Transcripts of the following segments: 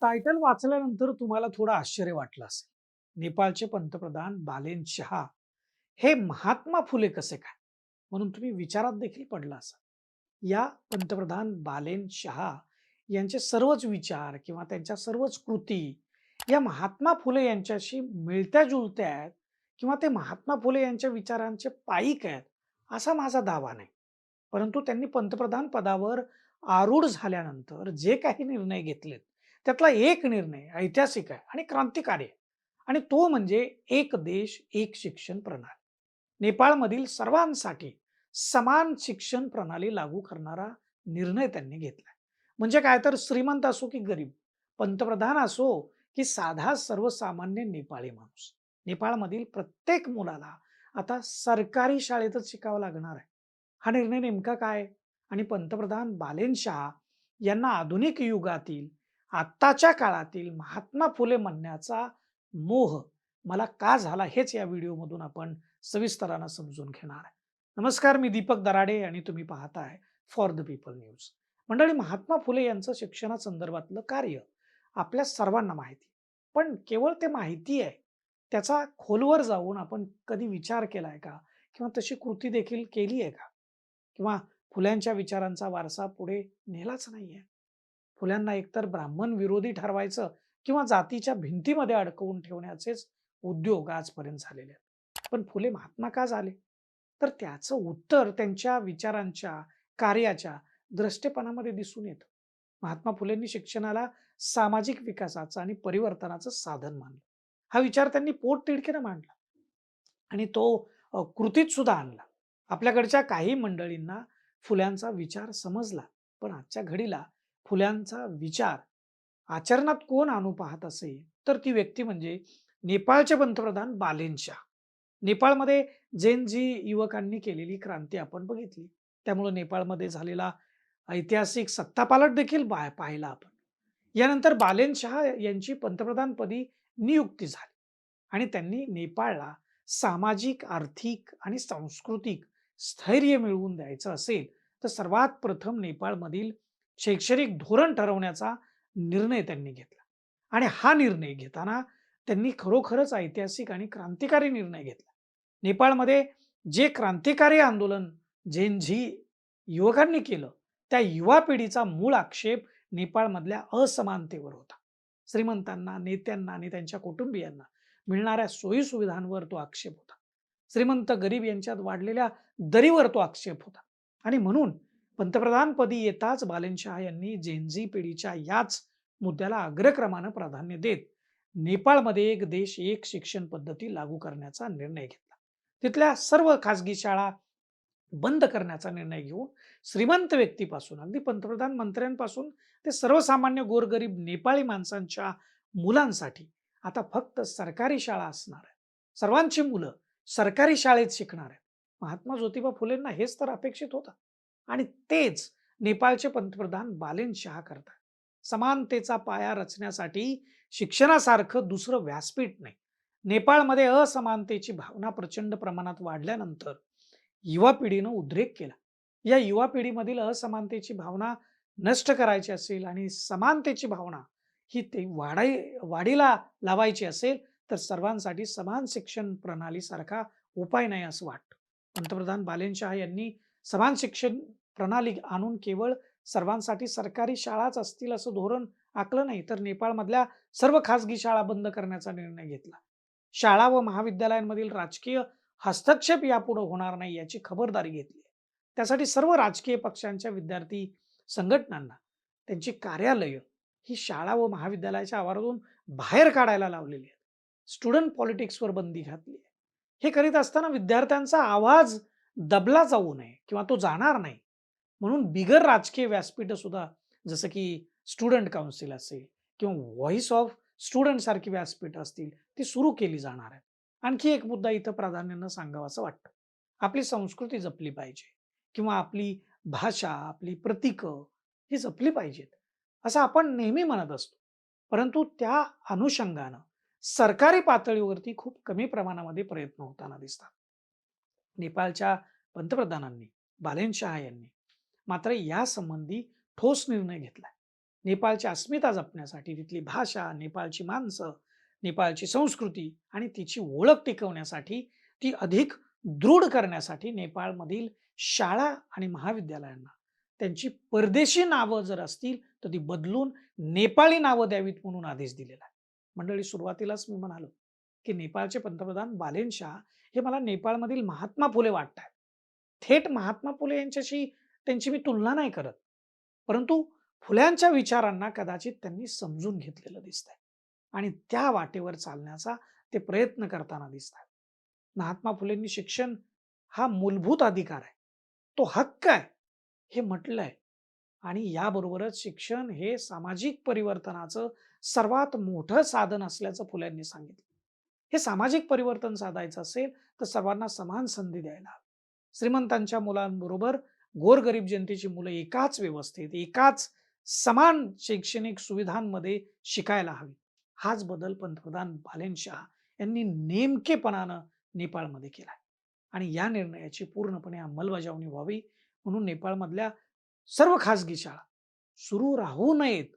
Title वाचल्यानंतर तुम्हाला थोडं आश्चर्य वाटलं असेल. नेपाळचे पंतप्रधान बालेन शहा हे महात्मा फुले कसे काय? म्हणून तुम्ही विचारात देखील पडला असाल. या पंतप्रधान बालेन शहा यांचे सर्वच विचार किंवा त्यांच्या सर्वच कृती या महात्मा फुले यांच्याशी मिळत्या जुळत्या आहेत किंवा ते महात्मा फुले यांच्या विचारांचे पाईक आहेत, असा माझा दावा नाही. परंतु त्यांनी पंतप्रधान पदावर आरूढ झाल्यानंतर जे काही निर्णय घेतलेत, त्यातला एक निर्णय ऐतिहासिक आहे आणि क्रांतिकारी आहे. आणि तो म्हणजे एक देश, एक शिक्षण प्रणाली. नेपाळमधील सर्वांसाठी समान शिक्षण प्रणाली लागू करणारा निर्णय त्यांनी घेतला. म्हणजे काय, तर श्रीमंत असो की गरीब, पंतप्रधान असो की साधा सर्वसामान्य नेपाळी माणूस, नेपाळमधील प्रत्येक मुलाला आता सरकारी शाळेतच शिकावं लागणार आहे. हा निर्णय नेमका काय? आणि पंतप्रधान बालेन शहा यांना आधुनिक युगातील, आत्ताच्या काळातील महात्मा फुले म्हणण्याचा मोह मला का झाला, हेच या व्हिडिओमधून आपण सविस्तरानं समजून घेणार आहे. नमस्कार, मी दीपक दराडे आणि तुम्ही पाहताय फॉर द पीपल न्यूज. मंडळी, महात्मा फुले यांचं शिक्षणासंदर्भातलं कार्य आपल्या सर्वांना माहिती, पण केवळ ते माहिती आहे, त्याचा खोलवर जाऊन आपण कधी विचार केलाय का? किंवा तशी कृती देखील केली आहे का? किंवा फुल्यांच्या विचारांचा वारसा पुढे नेलाच नाहीये. फुल्यांना एकतर ब्राह्मण विरोधी ठरवायचं किंवा जातीच्या भिंतीमध्ये अडकवून ठेवण्याचेच उद्योग आजपर्यंत झालेले आहेत. पण फुले महात्मा का झाले? तर त्याचं उत्तर त्यांच्या विचारांच्या, कार्याच्या द्रष्टेपणामध्ये दिसून येतं. महात्मा फुलेंनी शिक्षणाला सामाजिक विकासाचं आणि परिवर्तनाचं साधन मानलं. हा विचार त्यांनी पोटतिडकीने मांडला आणि तो कृतीत सुद्धा आणला. आपल्याकडच्या काही मंडळींना फुल्यांचा विचार समजला, पण आजच्या घडीला फुल्यांचा विचार आचरणात कोण आणू पाहत असेल, तर ती व्यक्ती म्हणजे नेपाळचे पंतप्रधान बालेन शाह. नेपाळमध्ये जेन झी युवकांनी केलेली क्रांती आपण बघितली. त्यामुळे नेपाळमध्ये झालेला ऐतिहासिक सत्तापालट देखील पाहिला आपण. यानंतर बालेन शहा यांची पंतप्रधानपदी नियुक्ती झाली आणि त्यांनी नेपाळला सामाजिक, आर्थिक आणि सांस्कृतिक स्थैर्य मिळवून द्यायचं असेल, तर सर्वात प्रथम नेपाळमधील शैक्षणिक धोरण ठरवण्याचा निर्णय त्यांनी घेतला. आणि हा निर्णय घेताना त्यांनी खरोखरच ऐतिहासिक आणि क्रांतिकारी निर्णय घेतला. नेपाळमध्ये जे क्रांतिकारी आंदोलन जेन झी युवकांनी केलं, त्या युवा पिढीचा मूळ आक्षेप नेपाळमधल्या असमानतेवर होता. श्रीमंतांना, नेत्यांना आणि त्यांच्या कुटुंबियांना मिळणाऱ्या सोयी-सुविधांवर तो आक्षेप होता. श्रीमंत गरीब यांच्यात वाढलेल्या दरीवर तो आक्षेप होता. आणि म्हणून पंतप्रधानपदी येताच बालेन शहा यांनी जेन झी पिढीच्या याच मुद्द्याला अग्रक्रमानं प्राधान्य देत नेपाळमध्ये एक देश, एक शिक्षण पद्धती लागू करण्याचा निर्णय घेतला. तिथल्या सर्व खासगी शाळा बंद करण्याचा निर्णय घेऊन श्रीमंत व्यक्तीपासून अगदी पंतप्रधान मंत्र्यांपासून ते सर्वसामान्य गोरगरीब नेपाळी माणसांच्या मुलांसाठी आता फक्त सरकारी शाळा असणार आहेत. सर्वांची मुलं सरकारी शाळेत शिकणार आहेत. महात्मा ज्योतिबा फुलेंना हेच तर अपेक्षित होतं आणि तेच नेपाळचे पंतप्रधान बालेन शहा करतात. समानतेचा पाया रचण्यासाठी शिक्षणासारखं दुसरं व्यासपीठ नाही. नेपाळमध्ये असमानतेची भावना प्रचंड प्रमाणात वाढल्यानंतर युवा पिढीनं उद्रेक केला. या युवा पिढीमधील असमानतेची भावना नष्ट करायची असेल आणि समानतेची भावना ही ते वाढीला लावायची असेल, तर सर्वांसाठी समान शिक्षण प्रणाली सारखा उपाय नाही असं वाटतं. पंतप्रधान बालेन शहा यांनी समान शिक्षण प्रणाली आणून केवळ सर्वांसाठी सरकारी शाळाच असतील असं धोरण आखलं नाही, तर नेपाळमधल्या सर्व खासगी शाळा बंद करण्याचा निर्णय घेतला. शाळा व महाविद्यालयांमधील राजकीय हस्तक्षेप यापुढे होणार नाही याची खबरदारी घेतली. त्यासाठी सर्व राजकीय पक्षांच्या विद्यार्थी संघटनांना त्यांची कार्यालयं ही शाळा व महाविद्यालयाच्या आवारातून बाहेर काढायला लावलेली आहेत. स्टुडंट पॉलिटिक्सवर बंदी घातली आहे. हे करीत असताना विद्यार्थ्यांचा आवाज दबला जाऊ नये किंवा तो जाणार नाही, म्हणून बिगर राजकीय व्यासपीठ सुद्धा, जसं की स्टुडंट काउन्सिल असेल किंवा व्हॉइस ऑफ स्टुडंट सारखी व्यासपीठ असतील, ती सुरू केली जाणार आहे. आणखी एक मुद्दा इथं प्राधान्यानं सांगावासा वाटतं. आपली संस्कृती जपली पाहिजे किंवा आपली भाषा, आपली प्रतीकं ही जपली पाहिजेत, असं आपण नेहमी म्हणत असतो. परंतु त्या अनुषंगानं सरकारी पातळीवरती खूप कमी प्रमाणामध्ये प्रयत्न होताना दिसतात. नेपाळच्या पंतप्रधानांनी, बालेन शहा यांनी मात्र यासंबंधी ठोस निर्णय घेतलाय. नेपाळची अस्मिता जपण्यासाठी, तिथली भाषा, नेपाळची माणसं, नेपाळची संस्कृती आणि तिची ओळख टिकवण्यासाठी, ती अधिक दृढ करण्यासाठी नेपाळमधील शाळा आणि महाविद्यालयांना त्यांची परदेशी नावं जर असतील, तर ती बदलून नेपाळी नावं द्यावीत म्हणून आदेश दिलेला आहे. मंडळी, सुरुवातीलाच मी म्हणालो, की नेपाळचे पंतप्रधान बालेन शाह हे मला नेपाळमधील महात्मा फुले वाटतात. थेट महात्मा फुले यांच्याशी त्यांची मी तुलना नाही करत. परंतु फुल्यांच्या विचारांना कदाचित त्यांनी समजून घेतलेलं दिसतंय आणि त्या वाटेवर चालण्याचा ते प्रयत्न करताना दिसतात. महात्मा फुलेंनी शिक्षण हा मूलभूत अधिकार आहे. तो हक्क आहे, हे म्हटलंय आणि याबरोबरच शिक्षण हे सामाजिक परिवर्तनाचं सर्वात मोठं साधन असल्याचं फुल्यांनी सांगितलं. हे सामाजिक परिवर्तन साधायचं असेल, तर सर्वांना समान संधी द्यायला हवी. श्रीमंतांच्या मुलांबरोबर गोरगरीब जनतेची मुलं एकाच व्यवस्थेत, एकाच समान शैक्षणिक सुविधांमध्ये शिकायला हवी. हाच बदल पंतप्रधान बालेन शाह यांनी नेमकेपणानं नेपाळमध्ये केलाय आणि या निर्णयाची पूर्णपणे अंमलबजावणी व्हावी म्हणून नेपाळमधल्या सर्व खाजगी शाळा सुरू राहू नयेत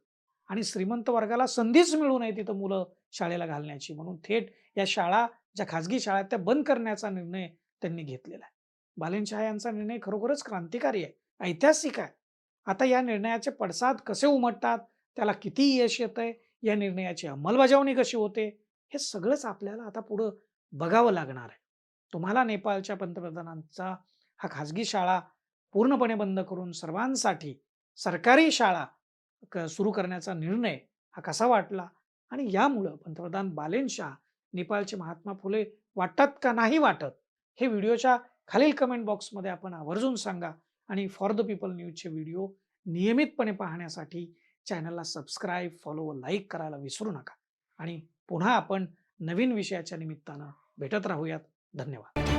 आणि श्रीमंत वर्गाला संधीच मिळू नये तिथं मुलं शाळेला घालण्याची, म्हणून थेट या शाळा, ज्या खाजगी शाळा आहेत त्या बंद करण्याचा निर्णय त्यांनी घेतलेला आहे. बालेन शाह यांचा निर्णय खरोखरच क्रांतिकारी आहे, ऐतिहासिक आहे. आता या निर्णयाचे पडसाद कसे उमटतात, त्याला किती यश येतंय, या निर्णयाची अंमलबजावणी कशी होते, हे सगळंच आपल्याला आता पुढं बघावं लागणार आहे. तुम्हाला नेपाळच्या पंतप्रधानांचा हा खाजगी शाळा पूर्णपणे बंद करून सर्वांसाठी सरकारी शाळा सुरू करण्याचा निर्णय हा कसा वाटला आणि यामुळं पंतप्रधान बालेन शाह नेपाळचे महात्मा फुले वाटतात का नाही वाटत, हे व्हिडिओच्या खालील कमेंट बॉक्समध्ये आपण आवर्जून सांगा आणि फॉर द पीपल न्यूजचे व्हिडिओ नियमितपणे पाहण्यासाठी चॅनलला सबस्क्राईब, फॉलो व लाईक करायला विसरू नका आणि पुन्हा आपण नवीन विषयाच्या निमित्तानं भेटत राहूयात. धन्यवाद.